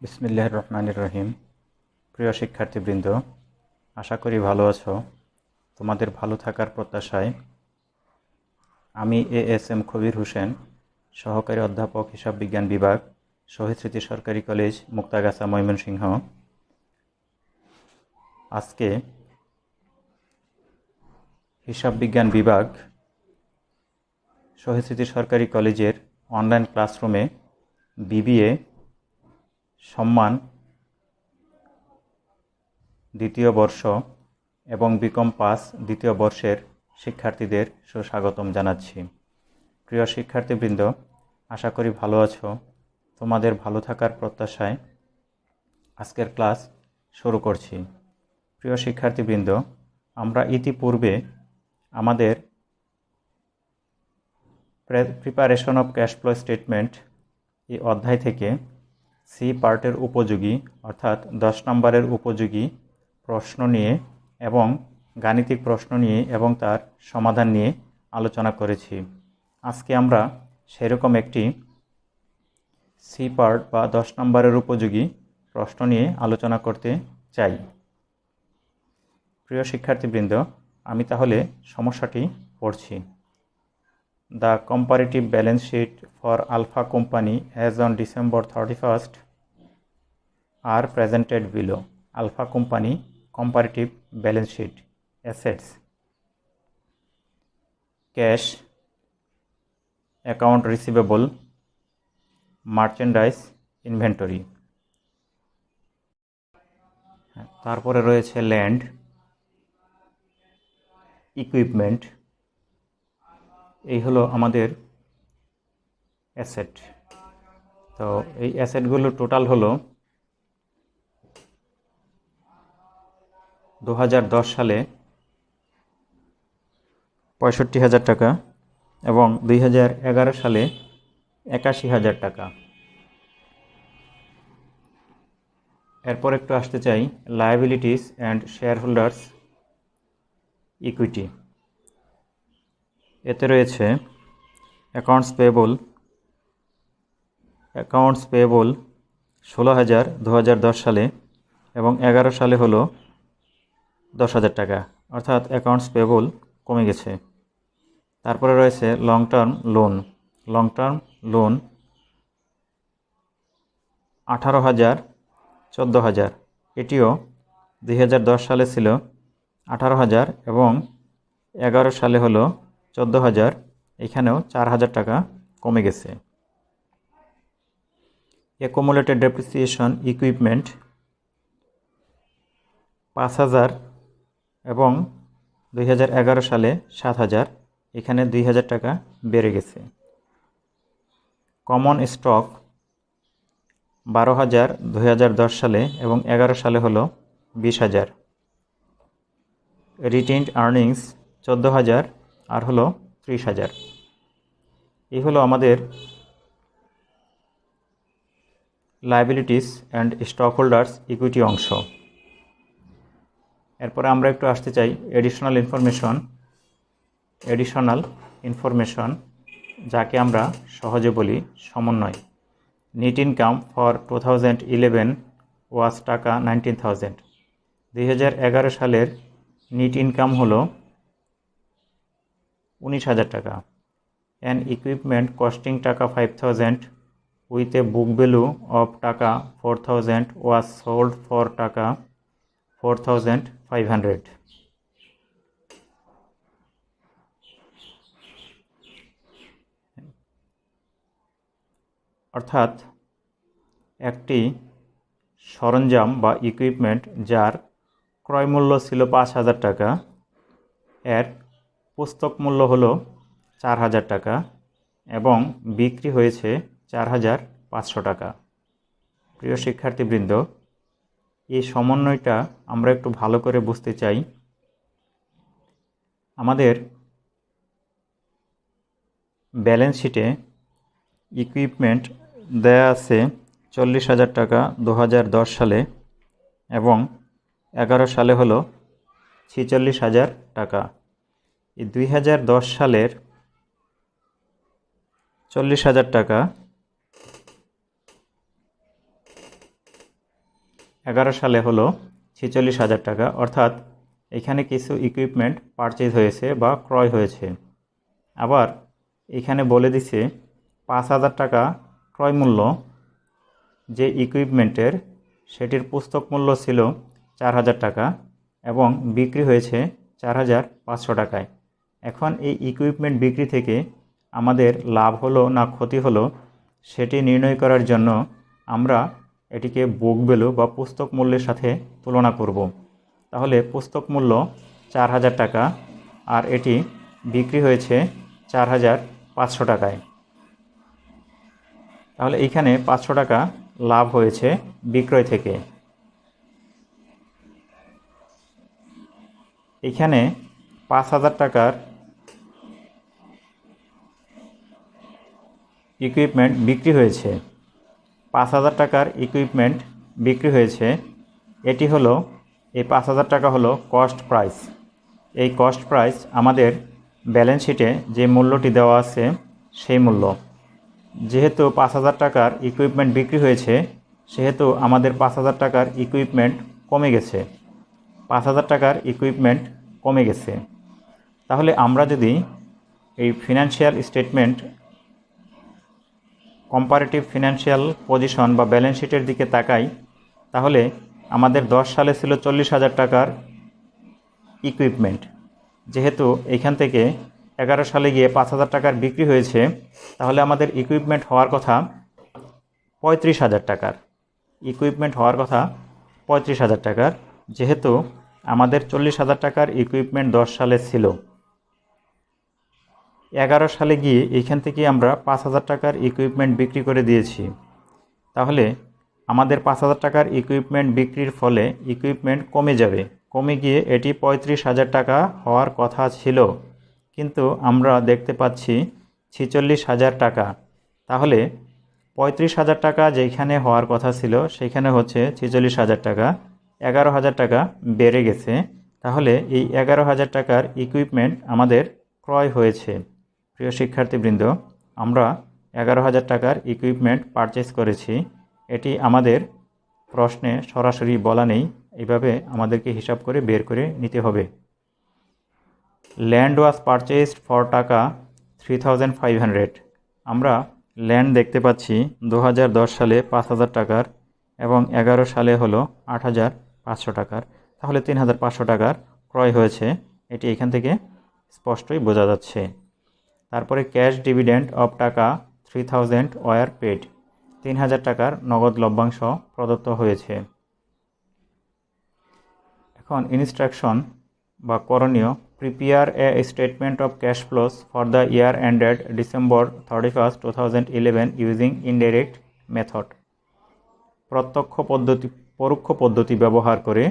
বিসমিল্লাহির রহমানির রহিম। প্রিয় শিক্ষার্থীবৃন্দ, আশা করি ভালো আছো। তোমাদের ভালো থাকার প্রত্যাশায় আমি এএসএম খবির হোসেন, সহকারী অধ্যাপক হিসাব বিজ্ঞান বিভাগ, শহীদ স্মৃতি সরকারি কলেজ, মুক্তাগাছা, ময়মনসিংহ। আজকে হিসাব বিজ্ঞান বিভাগ শহীদ স্মৃতি সরকারি কলেজের অনলাইন ক্লাসরুমে বিবিএ সম্মান দ্বিতীয় বর্ষ এবং বিকম পাস দ্বিতীয় বর্ষের শিক্ষার্থীদের সুস্বাগতম জানাচ্ছি। প্রিয় শিক্ষার্থীবৃন্দ, আশা করি ভালো আছো। তোমাদের ভালো থাকার প্রত্যাশায় আজকের ক্লাস শুরু করছি। প্রিয় শিক্ষার্থীবৃন্দ, আমরা ইতিপূর্বে আমাদের preparation of cash flow statement এই অধ্যায় থেকে সি পার্টের উপযোগী অর্থাৎ 10 নম্বরের উপযোগী প্রশ্ন নিয়ে এবং গাণিতিক প্রশ্ন নিয়ে এবং তার সমাধান নিয়ে আলোচনা করেছি। আজকে আমরা সেরকম একটি সি পার্ট বা 10 নম্বরের উপযোগী প্রশ্ন নিয়ে আলোচনা করতে চাই। প্রিয় শিক্ষার্থীবৃন্দ, আমি তাহলে সমস্যাটি পড়ছি। The comparative balance sheet for Alpha Company as on December 31st are presented below. Alpha Company comparative balance sheet. Assets: cash, account receivable, merchandise, inventory. তারপরে রয়েছে ল্যান্ড, ইকুইপমেন্ট। এই হলো আমাদের অ্যাসেট। তো এই অ্যাসেটগুলো টোটাল হলো 2010 সালে 65,000 টাকা এবং 2011 সালে 81,000 টাকা। এরপর একটু আসতে চাই liabilities and share holders equity. এতে রয়েছে অ্যাকাউন্টস পেয়েবল 16,000 2010 সালে এবং 11 সালে হলো 10,000 টাকা, অর্থাৎ অ্যাকাউন্টস পেয়েবল কমে গেছে। তারপরে রয়েছে লং টার্ম লোন 18,000 14,000, এটিও 2010 সালে ছিল 18,000 এবং 11 সালে হলো 14,000, এখানেও 4,000 টাকা কমে গেছে। অ্যাকুমুলেটেড ডেপ্রিসিয়েশন ইকুইপমেন্ট 5,000 এবং 2011 সালে 7,000, এখানে 2,000 টাকা বেড়ে গেছে। কমন স্টক 12,000 2010 সালে এবং 11 সালে হলো 20,000। রিটেইনড আর্নিংস 14,000 আর হলো 30,000। এই হলো আমাদের liabilities and stock holders equity অংশ। এরপরে আমরা একটু আসতে চাই এডিশনাল ইনফরমেশন, যাকে আমরা সহজে বলি সমন্বয়। নেট ইনকাম ফর 2011 ওয়াজ টাকা 19,000। 2011 সালের নেট ইনকাম হলো 19,000 টাকা। অ্যান ইকুইপমেন্ট কস্টিং টাকা 5,000 with a book value of টাকা 4,000 was sold for টাকা 4,500. অর্থাৎ একটি সরঞ্জাম বা ইকুইপমেন্ট যার ক্রয় মূল্য ছিল 5,000 টাকা, এর পুস্তক মূল্য হলো 4,000 টাকা এবং বিক্রি হয়েছে 4,500 টাকা। প্রিয় শিক্ষার্থীবৃন্দ, এই সমন্বয়টা আমরা একটু ভালো করে বুঝতে চাই। আমাদের ব্যালেন্স শিটে ইকুইপমেন্ট দেয়া আছে 40,000 টাকা 2010 সালে এবং 11 সালে হলো 46,000 টাকা। এই 2010 সালের 40,000 টাকা 2011 সালে হলো 46,000 টাকা, অর্থাৎ এখানে কিছু ইকুইপমেন্ট পারচেজ হয়েছে বা ক্রয় হয়েছে। আবার এখানে বলে দিছে 5,000 টাকা ক্রয় মূল্য যে ইকুইপমেন্টের, সেটির পুস্তক মূল্য ছিল 4,000 টাকা এবং বিক্রি হয়েছে 4,500 টাকায়। এখন এই ইকুইপমেন্ট বিক্রি থেকে আমাদের লাভ হলো না ক্ষতি হলো সেটি নির্ণয় করার জন্য আমরা এটিকে বুক ভ্যালু বা পুস্তক মূল্যের সাথে তুলনা করব। তাহলে পুস্তক মূল্য 4,000 টাকা আর এটি বিক্রি হয়েছে 4,500 টাকায়। তাহলে এইখানে 500 টাকা লাভ হয়েছে বিক্রয় থেকে। এখানে 5,000 টাকার ইকুইপমেন্ট বিক্রি হয়েছে। 5,000 টাকার ইকুইপমেন্ট বিক্রি হয়েছে, এটি হলো, এই 5,000 টাকা হলো কস্ট প্রাইস। এই কস্ট প্রাইস আমাদের ব্যালেন্স শিটে যে মূল্যটি দেওয়া আছে সেই মূল্য। যেহেতু 5,000 টাকার ইকুইপমেন্ট বিক্রি হয়েছে সেহেতু আমাদের 5,000 টাকার ইকুইপমেন্ট কমে গেছে। 5,000 টাকার ইকুইপমেন্ট কমে গেছে। তাহলে আমরা যদি এই financial statement comparative financial position বা ব্যালেন্স শিটের দিকে তাকাই, তাহলে আমাদের 10 সালে ছিল 40,000 টাকার ইকুইপমেন্ট। যেহেতু এখান থেকে 11 সালে গিয়ে 5,000 টাকার বিক্রি হয়েছে, তাহলে আমাদের ইকুইপমেন্ট হওয়ার কথা 35,000 টাকার। ইকুইপমেন্ট হওয়ার কথা 35,000 টাকার, যেহেতু আমাদের 40,000 টাকার ইকুইপমেন্ট 10 সালে ছিল। 11 সালে গিয়ে এইখান থেকে আমরা 5,000 টাকার ইকুইপমেন্ট বিক্রি করে দিয়েছি। তাহলে আমাদের 5,000 টাকার ইকুইপমেন্ট বিক্রির ফলে ইকুইপমেন্ট কমে যাবে, কমে গিয়ে এটি 35,000 টাকা হওয়ার কথা ছিল, কিন্তু আমরা দেখতে পাচ্ছি 46,000 টাকা। তাহলে 35,000 টাকা যেখানে হওয়ার কথা ছিল সেখানে হচ্ছে 46,000 টাকা, 11,000 টাকা বেড়ে গেছে। তাহলে এই 11,000 টাকার ইকুইপমেন্ট আমাদের ক্রয় হয়েছে। প্রিয় শিক্ষার্থীবৃন্দ, আমরা 11,000 টাকার ইকুইপমেন্ট পারচেজ করেছি। এটি আমাদের প্রশ্নে সরাসরি বলা নেই, এইভাবে আমাদেরকে হিসাব করে বের করে নিতে হবে। ল্যান্ড ওয়াজ পারচেজড ফর টাকা 3,500। আমরা ল্যান্ড দেখতে পাচ্ছি 2010 সালে 5,000 টাকার এবং 11 সালে হলো 8,500 টাকার। তাহলে 3,500 টাকার ক্রয় হয়েছে, এটি এখান থেকে স্পষ্টই বোঝা যাচ্ছে। তারপরে ক্যাশ ডিভিডেন্ড অফ টাকা 3,000 ওয়ার পেড। 3,000 টাকার নগদ লভ্যাংশ প্রদত্ত হয়েছে। এখন ইনস্ট্রাকশন বা করণীয়, prepare a statement of cash flows for the year ended December 31, 2011 using indirect method. পরোক্ষ পদ্ধতি ব্যবহার করে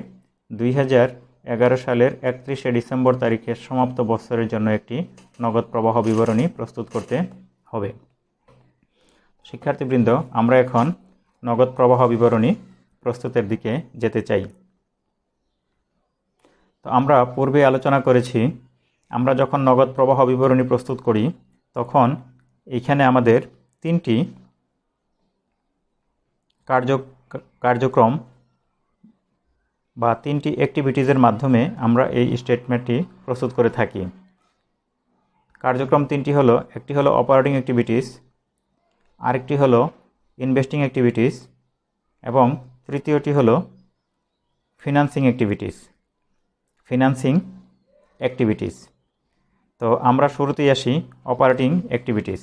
2011 সালের 31শে ডিসেম্বর তারিখের সমাপ্ত বছরের জন্য একটি নগদ প্রবাহ বিবরণী প্রস্তুত করতে হবে। শিক্ষার্থীবৃন্দ, আমরা এখন নগদ প্রবাহ বিবরণী প্রস্তুতের দিকে যেতে চাই। তো আমরা পূর্বে আলোচনা করেছি, আমরা যখন নগদ প্রবাহ বিবরণী প্রস্তুত করি তখন এইখানে আমাদের 3টি কার্যক্রম বা 3টি অ্যাক্টিভিটিজের মাধ্যমে আমরা এই স্টেটমেন্টটি প্রস্তুত করে থাকি। কার্যক্রম 3টি হলো, একটি হলো অপারেটিং অ্যাক্টিভিটিস, আরেকটি হলো ইনভেস্টিং অ্যাক্টিভিটিস এবং তৃতীয়টি হলো ফিনান্সিং অ্যাক্টিভিটিস। তো আমরা শুরুতেই আসি অপারেটিং অ্যাক্টিভিটিস।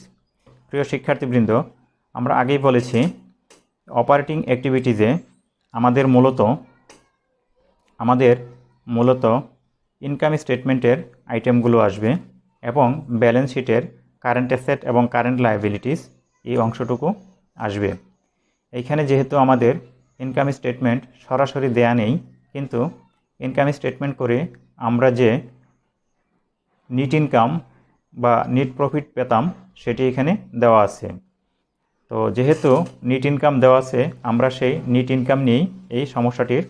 প্রিয় শিক্ষার্থীবৃন্দ, আমরা আগেই বলেছি অপারেটিং অ্যাক্টিভিটিসে আমাদের মূলত ইনকাম স্টেটমেন্টের আইটেমগুলো আসবে এবং ব্যালেন্স শিটের কারেন্ট অ্যাসেট এবং কারেন্ট লায়াবিলিটিস এই অংশটুকু আসবে। এইখানে যেহেতু আমাদের ইনকাম স্টেটমেন্ট সরাসরি দেয়া নেই, কিন্তু ইনকাম স্টেটমেন্ট করে আমরা যে নিট ইনকাম বা নিট প্রফিট পেতাম সেটি এখানে দেওয়া আছে। তো যেহেতু নিট ইনকাম দেওয়া আছে, আমরা সেই নিট ইনকাম নিয়েই এই সমস্যাটির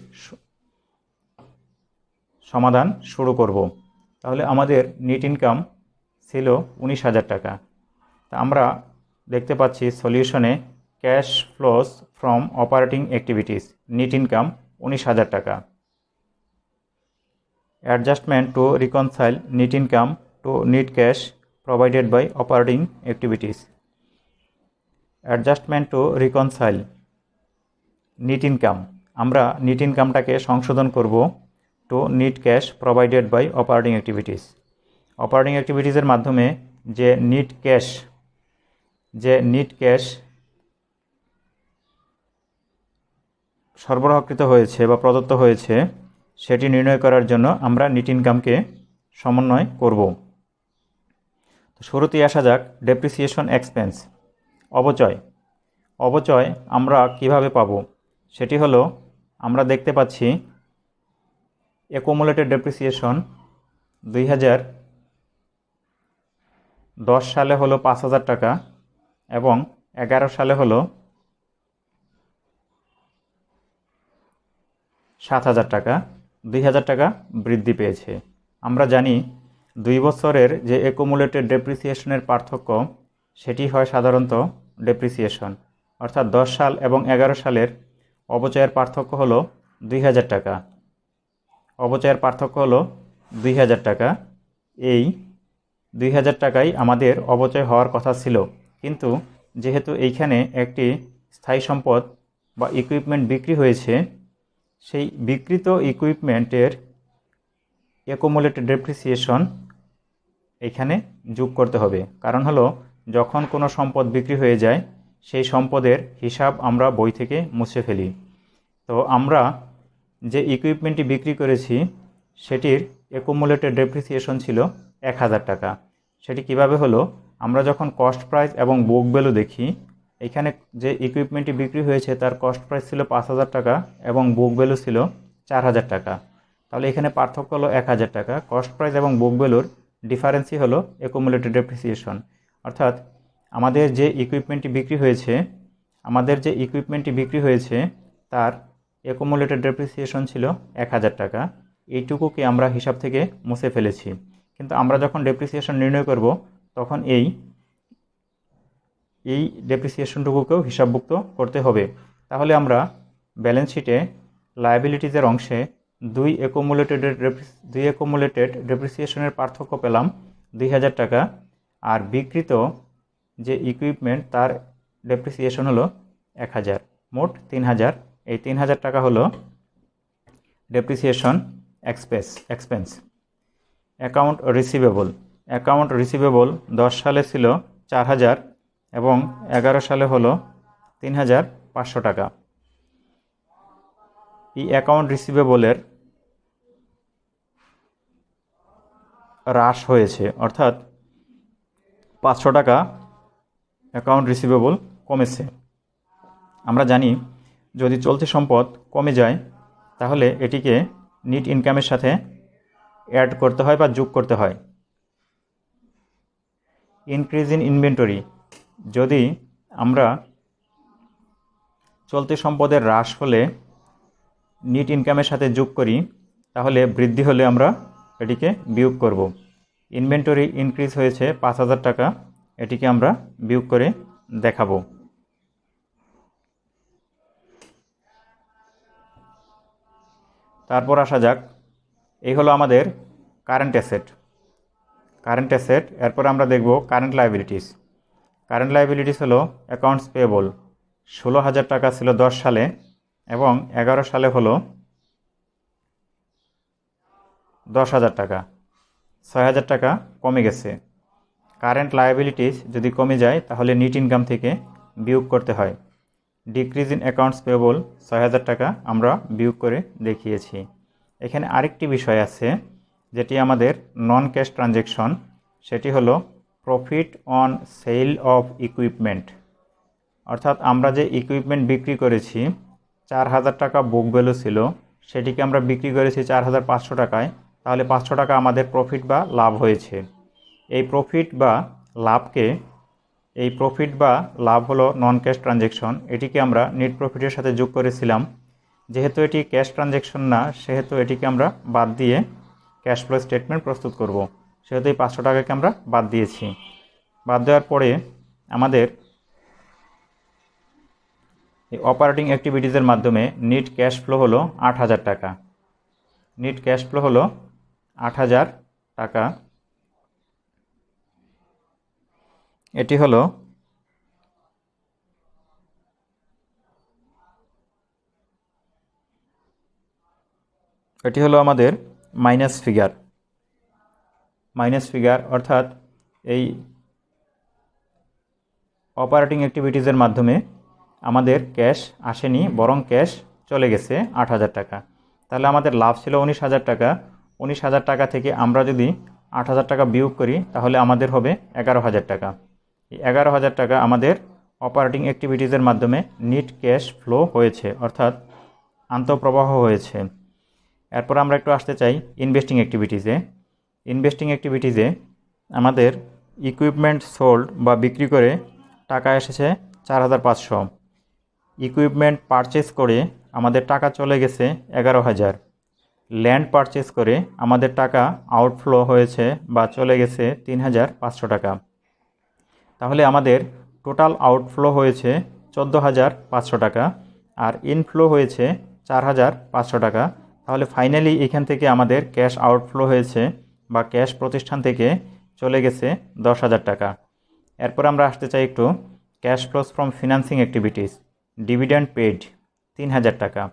সমাধান শুরু করব। তাহলে আমাদের নিট ইনকাম ছিল 19,000 টাকা। তা আমরা দেখতে পাচ্ছি সলিউশনে cash flows from operating activities net income 19,000 টাকা। Adjustment to reconcile net income to net cash provided by operating activities. Adjustment to reconcile net income, আমরা নেট ইনকামটাকে সংশোধন করব to net cash provided by operating activities. Operating অ্যাক্টিভিটিসের মাধ্যমে যে net cash সরবরাহকৃত হয়েছে বা প্রদত্ত হয়েছে সেটি নির্ণয় করার জন্য আমরা নেট ইনকামকে সমন্বয় করব। তো শুরুতেই আসা যাক ডেপ্রিসিয়েশন এক্সপেন্স। অবচয় আমরা কিভাবে পাব? সেটি হলো, আমরা দেখতে পাচ্ছি অ্যাকুমুলেটেড ডেপ্রিসিয়েশন 2010 সালে হলো 5,000 টাকা এবং 11 সালে হলো 7,000 টাকা, 2,000 টাকা বৃদ্ধি পেয়েছে। আমরা জানি 2 বছরের যে অ্যাকুমুলেটেড ডেপ্রিসিয়েশনের পার্থক্য সেটি হয় সাধারণত ডেপ্রিসিয়েশন, অর্থাৎ 10 সাল এবং 11 সালের অবচয়ের পার্থক্য হলো 2,000 টাকা। অবচয়ের পার্থক্য হলো 2,000 টাকা। এই 2,000 টাকাই আমাদের অবচয় হওয়ার কথা ছিল, কিন্তু যেহেতু এইখানে একটি স্থায়ী সম্পদ বা ইকুইপমেন্ট বিক্রি হয়েছে, সেই বিক্রিত ইকুইপমেন্টের অ্যাকুমুলেটেড ডেপ্রিসিয়েশন এখানে যোগ করতে হবে। কারণ হলো, যখন কোনো সম্পদ বিক্রি হয়ে যায় সেই সম্পদের হিসাব আমরা বই থেকে মুছে ফেলি। তো আমরা যে ইকুইপমেন্টটি বিক্রি করেছি সেটির অ্যাকুমুলেটেড ডেপ্রিসিয়েশন ছিল 1,000 টাকা। সেটি কিভাবে হলো? আমরা যখন কস্ট প্রাইস এবং বুক ভ্যালু দেখি, এখানে যে ইকুইপমেন্টটি বিক্রি হয়েছে তার কস্ট প্রাইস ছিল 5,000 টাকা এবং বুক ভ্যালু ছিল 4,000 টাকা। তাহলে এখানে পার্থক্য হলো 1,000 টাকা। কস্ট প্রাইস এবং বুক ভ্যালুর ডিফারেন্সই হলো অ্যাকুমুলেটেড ডেপ্রিসিয়েশন। অর্থাৎ আমাদের যে ইকুইপমেন্টটি বিক্রি হয়েছে তার অ্যাকুমুলেটেড ডেপ্রিসিয়েশন ছিল 1,000 টাকা। এইটুকুকে আমরা হিসাব থেকে মুছে ফেলেছি, কিন্তু আমরা যখন ডেপ্রিসিয়েশন নির্ণয় করব তখন এই ডেপ্রিসিয়েশনটুকুকেও হিসাবভুক্ত করতে হবে। তাহলে আমরা ব্যালেন্স শিটে লায়াবিলিটিজের অংশে দুই অ্যাকুমুলেটেড ডেপ্রিসিয়েশনের পার্থক্য পেলাম 2,000 টাকা, আর বিক্রিত যে ইকুইপমেন্ট তার ডেপ্রিসিয়েশন হলো 1,000, মোট 3,000। এই 3,000 টাকা হলো ডেপ্রিসিয়েশন এক্সপেন্স। অ্যাকাউন্ট রিসিভেবল 10 সালে ছিল 4,000 এবং 11 সালে হলো 3,500 টাকা। এই অ্যাকাউন্ট রিসিভেবলের হ্রাস হয়েছে, অর্থাৎ 500 টাকা অ্যাকাউন্ট রিসিভেবল কমেছে। আমরা জানি যদি চলতি সম্পদ কমে যায় তাহলে এটিকে নেট ইনকামের সাথে অ্যাড করতে হয় বা যোগ করতে হয়। ইনক্রিজ ইন ইনভেন্টরি, যদি আমরা চলতি সম্পদের হ্রাস হলে নেট ইনকামের সাথে যোগ করি, তাহলে বৃদ্ধি হলে আমরা এটিকে বিয়োগ করব। ইনভেন্টরি ইনক্রিজ হয়েছে 5,000 টাকা, এটিকে আমরা বিয়োগ করে দেখাবো। তারপর আসা যাক, এই হলো আমাদের কারেন্ট অ্যাসেট। এরপর আমরা দেখব কারেন্ট লায়াবিলিটিস হলো অ্যাকাউন্টস পেয়েবল। 16,000 টাকা ছিল 10 সালে এবং 11 সালে হলো 10,000 টাকা, 6,000 টাকা কমে গেছে। কারেন্ট লায়াবিলিটিস যদি কমে যায় তাহলে নেট ইনকাম থেকে বিয়োগ করতে হয়। ডিক্রিজ ইন অ্যাকাউন্টস পেয়েবল 6,000 টাকা আমরা বিয়োগ করে দেখিয়েছি। এখানে আরেকটি বিষয় আছে যেটি আমাদের নন ক্যাশ ট্রানজ্যাকশন, সেটি হলো profit on sell of equipment. অর্থাৎ আমরা যে ইকুইপমেন্ট বিক্রি করেছি 4,000 টাকা বুক ভ্যালু ছিল, সেটিকে আমরা বিক্রি করেছি 4,500 টাকায়, তাহলে 500 টাকা আমাদের প্রফিট বা লাভ হয়েছে। এই প্রফিট বা লাভ হলো নন ক্যাশ ট্রানজ্যাকশন, এটিকে আমরা নেট প্রফিটের সাথে যোগ করেছিলাম। যেহেতু এটি ক্যাশ ট্রানজ্যাকশন না, সেহেতু এটিকে আমরা বাদ দিয়ে ক্যাশ ফ্লো স্টেটমেন্ট প্রস্তুত করব। সেহেতু এই 500 টাকাকে আমরা বাদ দিয়েছি। বাদ দেওয়ার পরে আমাদের এই অপারেটিং অ্যাক্টিভিটিসের মাধ্যমে নিট ক্যাশ ফ্লো হলো 8,000 টাকা। নিট ক্যাশ ফ্লো হলো 8,000 টাকা। এটি হলো আমাদের মাইনাস ফিগার, অর্থাৎ এই অপারেটিং অ্যাক্টিভিটিসের মাধ্যমে আমাদের ক্যাশ আসেনি, বরং ক্যাশ চলে গেছে 8,000 টাকা। তাহলে আমাদের লাভ ছিল 19,000 টাকা। 19,000 টাকা থেকে আমরা যদি 8,000 টাকা বিয়োগ করি তাহলে আমাদের হবে 11,000 টাকা। এই 11,000 টাকা আমাদের অপারেটিং অ্যাক্টিভিটিসের মাধ্যমে নিট ক্যাশ ফ্লো হয়েছে, অর্থাৎ আন্তঃপ্রবাহ হয়েছে। এরপর আমরা একটু আসতে চাই ইনভেস্টিং অ্যাক্টিভিটিসে। ইনভেস্টিং অ্যাক্টিভিটিসে আমাদের ইকুইপমেন্ট সোল্ড বা বিক্রি করে টাকা এসেছে 4,500। ইকুইপমেন্ট পারচেস করে আমাদের টাকা চলে গেছে 11,000। ল্যান্ড পারচেস করে আমাদের টাকা আউটফ্লো হয়েছে বা চলে গেছে 3,500 টাকা। তাহলে আমাদের টোটাল আউটফ্লো হয়েছে 14,500 টাকা আর ইনফ্লো হয়েছে 4,500 টাকা। তাহলে ফাইনালি এখান থেকে আমাদের ক্যাশ আউটফ্লো হয়েছে বা ক্যাশ প্রতিষ্ঠান থেকে চলে গেছে 10,000 টাকা। এরপর আমরা আসতে চাই একটু cash flows from financing activities. Dividend paid 3,000 টাকা।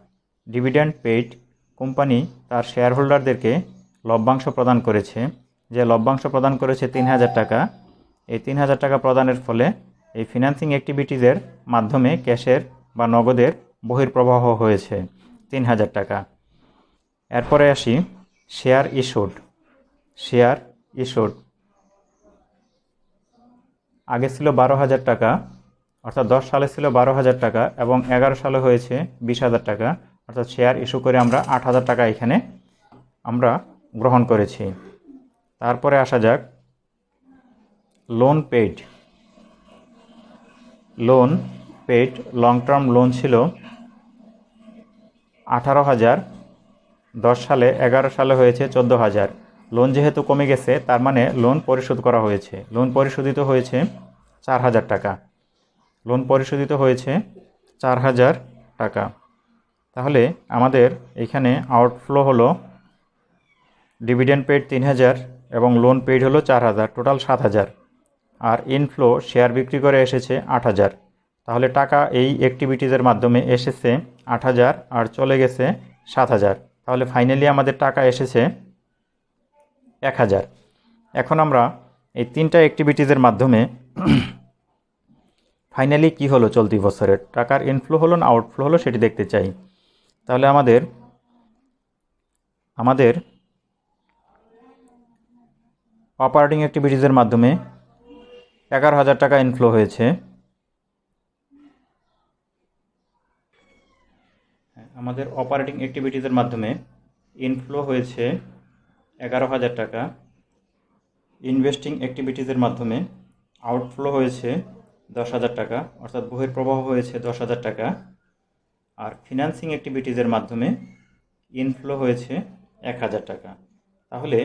ডিভিডেন্ড পেইড, কোম্পানি তার শেয়ার হোল্ডারদেরকে লভ্যাংশ প্রদান করেছে। যে লভ্যাংশ প্রদান করেছে 3,000 টাকা। এই 3,000 টাকা প্রদানের ফলে এই ফিনান্সিং অ্যাক্টিভিটিসের মাধ্যমে ক্যাশের বা নগদের বহির্প্রবাহ হয়েছে 3,000 টাকা। এরপরে আসি শেয়ার ইস্যুড। আগে ছিল 12,000 টাকা, অর্থাৎ 10 সালে ছিল 12,000 টাকা এবং 11 সালে হয়েছে 20,000 টাকা, অর্থাৎ শেয়ার ইস্যু করে আমরা 8,000 টাকা এখানে আমরা গ্রহণ করেছি। তারপরে আসা যাক loan paid. Long term loan ছিল 18,000, 10 সালে, 11 সালে হয়েছে 14,000। লোন যেহেতু কমে গেছে তার মানে লোন পরিশোধ করা হয়েছে। লোন পরিশোধিত হয়েছে 4,000 টাকা। টাকা। তাহলে আমাদের এখানে আউটফ্লো হলো ডিভিডেন্ড পেইড 3,000 এবং লোন পেইড হলো 4,000, টোটাল 7,000। আর ইনফ্লো শেয়ার বিক্রি করে এসেছে 8,000। তাহলে টাকা এই অ্যাক্টিভিটিসের মাধ্যমে এসেছে 8,000 আর চলে গেছে 7,000। তাহলে ফাইনালি আমাদের টাকা এসেছে 1,000। এখন আমরা এই তিনটা অ্যাক্টিভিটিসের মাধ্যমে ফাইনালি কি হলো চলতি বছরের টাকার ইনফ্লো হলো না আউটফ্লো হলো সেটি দেখতে চাই। তাহলে আমাদের অপারেটিং অ্যাক্টিভিটিসের মাধ্যমে 11,000 টাকা ইনফ্লো হয়েছে। আমাদের অপারেটিং অ্যাক্টিভিটিসের মাধ্যমে ইনফ্লো হয়েছে 11,000 টাকা। ইনভেস্টিং অ্যাক্টিভিটিসের মাধ্যমে আউটফ্লো হয়েছে 10,000 টাকা, অর্থাৎ বহির্প্রবাহ হয়েছে 10,000 টাকা। আর ফিনান্সিং অ্যাক্টিভিটিসের মাধ্যমে ইনফ্লো হয়েছে 1,000 টাকা। তাহলে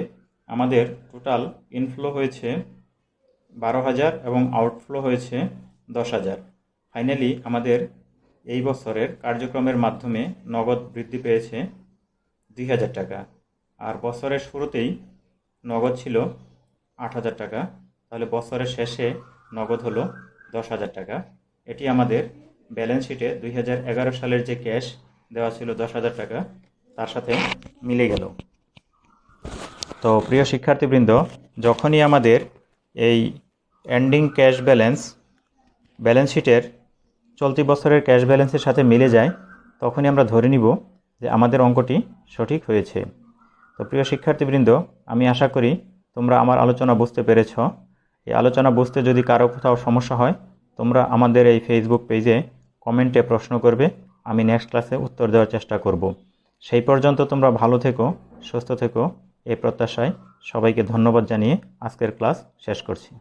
আমাদের টোটাল ইনফ্লো হয়েছে 12,000 এবং আউটফ্লো হয়েছে 10,000। ফাইনালি আমাদের এই বছরের কার্যক্রমের মাধ্যমে নগদ বৃদ্ধি পেয়েছে 2,000 টাকা। আর বছরের শুরুতেই নগদ ছিল 8,000 টাকা। তাহলে বছরের শেষে নগদ হলো 10,000 টাকা। এটি আমাদের ব্যালেন্স শিটে 2011 সালের যে ক্যাশ দেওয়া ছিল 10,000 টাকা তার সাথে মিলে গেল। তো প্রিয় শিক্ষার্থীবৃন্দ, যখনই আমাদের এই এন্ডিং ক্যাশ ব্যালেন্স শিটের চলতি বছরের ক্যাশ ব্যালেন্সের সাথে মিলে যায় তখনই আমরা ধরে নিব যে আমাদের অঙ্কটি সঠিক হয়েছে। তো প্রিয় শিক্ষার্থীবৃন্দ, আমি আশা করি তোমরা আমার আলোচনা বুঝতে পেরেছ। এই আলোচনা বুঝতে যদি কারো কোথাও সমস্যা হয় তোমরা আমাদের এই ফেসবুক পেজে কমেন্টে প্রশ্ন করবে, আমি নেক্সট ক্লাসে উত্তর দেওয়ার চেষ্টা করব। সেই পর্যন্ত তোমরা ভালো থেকো, সুস্থ থেকো, এই প্রত্যাশায় সবাইকে ধন্যবাদ জানিয়ে আজকের ক্লাস শেষ করছি।